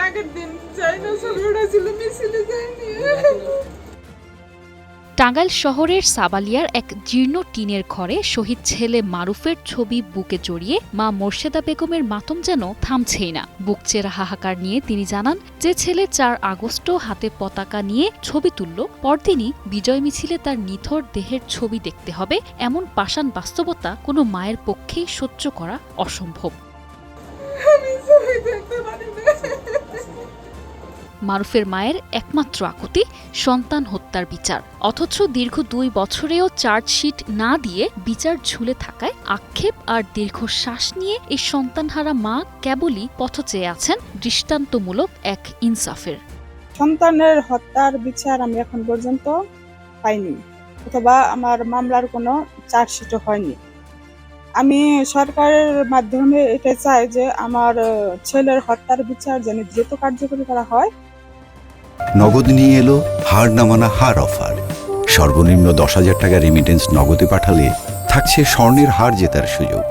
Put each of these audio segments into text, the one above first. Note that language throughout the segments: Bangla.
আগের দিন যাই না ছবি উঠেছিল মিছিলে যায়নি। টাঙ্গাইল শহরের সাবালিয়ার এক জীর্ণ টিনের ঘরে শহীদ ছেলে মারুফের ছবি বুকে জড়িয়ে মা মোর্শেদা বেগমের মাতম যেন থামছেই না। বুকচেরা হাহাকার নিয়ে তিনি জানান, যে ছেলে ৪ আগস্ট হাতে পতাকা নিয়ে ছবি তুলল, পরদিনই বিজয় মিছিলে তার নিথর দেহের ছবি দেখতে হবে, এমন পাষাণ বাস্তবতা কোনো মায়ের পক্ষেই সহ্য করা অসম্ভব। আমি ছবি দেখতে পারি না। মারুফের মায়ের একমাত্র আকুতি সন্তান হত্যার বিচার, অথচ দীর্ঘ ২ বছরেও চার্জশিট না দিয়ে বিচার ঝুলে থাকায় আক্ষেপ আর দীর্ঘশ্বাস নিয়ে এই সন্তানহারা মা কেবলই পথ চেয়ে আছেন দৃষ্টান্তমূলক এক ইনসাফের। সন্তানের হত্যার বিচার আমি এখন পর্যন্ত পাইনি, অথবা আমার মামলার কোনো চার্জশিটও হয়নি। আমি সরকারের মাধ্যমে এটা চাই যে আমার ছেলের হত্যার বিচার যেন দ্রুত কার্যকরী করা হয়। নগদ নিয়ে এলো হার না মানা হার অফার। সর্বনিম্ন ১০,০০০ টাকা রেমিটেন্স নগদে পাঠালে থাকছে স্বর্ণের হার জেতার সুযোগ।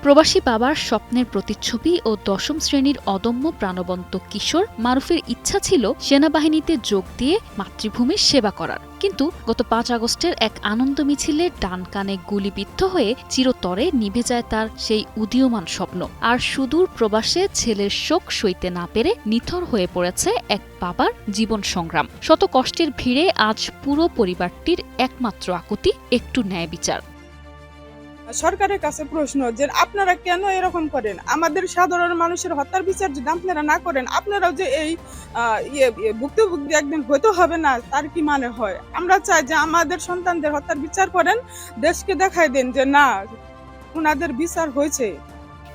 প্রবাসী বাবার স্বপ্নের প্রতিচ্ছবি ও ১০ম শ্রেণীর অদম্য প্রাণবন্ত কিশোর মারুফের ইচ্ছা ছিল সেনাবাহিনীতে যোগ দিয়ে মাতৃভূমির সেবা করার, কিন্তু গত ৫ আগস্টের এক আনন্দ মিছিলে ডান কানে গুলিবিদ্ধ হয়ে চিরতরে নিভে যায় তার সেই উদীয়মান স্বপ্ন। আর সুদূর প্রবাসে ছেলের শোক সইতে না পেরে নিথর হয়ে পড়েছে এক বাবার জীবন সংগ্রাম। শত কষ্টের ভিড়ে আজ পুরো পরিবারটির একমাত্র আকুতি একটু ন্যায় বিচার। সরকারের কাছে প্রশ্ন যে আপনারা কেন এরকম করেন? আমাদের সাধারণ মানুষের হত্যার বিচার যদি আপনারা না করেন, আপনারাও যে এই ভুক্তভোগী একদিন হতে হবে না, তার কি মানে হয়? আমরা চাই যে আমাদের সন্তানদের হত্যার বিচার করেন, দেশকে দেখাই দেন যে না, ওনাদের বিচার হয়েছে।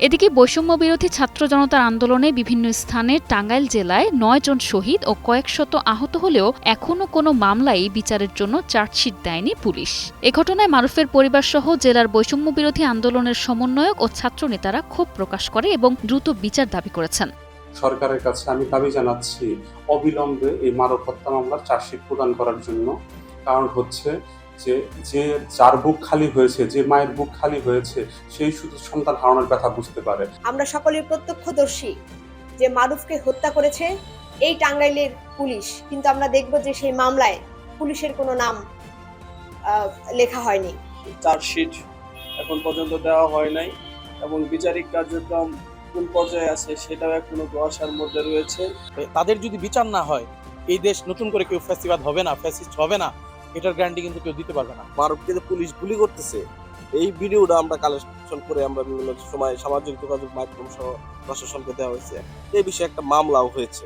এদিকে বৈষম্য বিরোধী ছাত্র জনতার আন্দোলনে বিভিন্ন স্থানে টাঙ্গাইল জেলায় ৯ জন শহীদ ও কয়েক শত আহত হলেও এখনও কোনো মামলায় বিচারের জন্য চার্জশিট দেয়নি পুলিশ। এ ঘটনায় মারুফের পরিবারসহ জেলার বৈষম্য বিরোধী আন্দোলনের সমন্বয়ক ও ছাত্রনেতারা ক্ষোভ প্রকাশ করে এবং দ্রুত বিচার দাবি করেছেন। সরকারের কাছে আমি দাবি জানাচ্ছি অবিলম্বে এই মানব হত্যা মামলার চার্জশিট প্রদান করার জন্য। কারণ হচ্ছে যে যার বুক খালি হয়েছে, যে মায়ের বুক খালি হয়েছে, সেই শুধু সন্তান হারানোর ব্যথা বুঝতে পারে। আমরা সকলেই প্রত্যক্ষদর্শী যে মারুফকে হত্যা করেছে এই টাঙ্গাইলের পুলিশ, কিন্তু আমরা দেখব যে সেই মামলায় পুলিশের কোনো নাম লেখা হয়নি। চার্জশিট এখন পর্যন্ত দেওয়া হয় নাই এবং বিচারিক কার্যক্রম কোন পর্যায়ে আছে সেটাও এখনো কুয়াশার মধ্যে রয়েছে। তাদের যদি বিচার না হয় এই দেশ নতুন করে কেউ ফ্যাসিবাদ হবে না, ফ্যাসিস্ট হবে না, এটার গ্যারান্টি কিন্তু কেউ দিতে পারবে না। মারুফকে যে পুলিশ গুলি করতেছে, এই ভিডিওটা আমরা কালেকশন করে আমরা বিভিন্ন সময় সামাজিক যোগাযোগ মাধ্যম সহ প্রশাসনকে দেওয়া হয়েছে। এই বিষয়ে একটা মামলাও হয়েছে।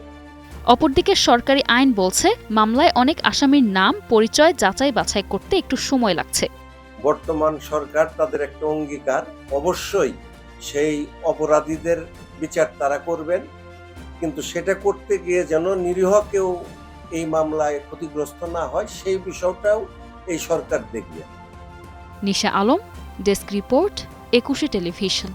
অপরদিকে সরকারি আইন বলছে মামলায় অনেক আসামির নাম পরিচয় যাচাই বাছাই করতে একটু সময় লাগছে। বর্তমান সরকার তাদের একটা অঙ্গীকার, অবশ্যই সেই অপরাধীদের বিচার তারা করবেন, কিন্তু সেটা করতে গিয়ে যেন নিরীহ কেউ এই মামলায় ক্ষতিগ্রস্ত না হয় সেই বিষয়টাও এই সরকার দেখবে। নিশা আলম, ডেস্ক রিপোর্ট, ২১ টেলিভিশন।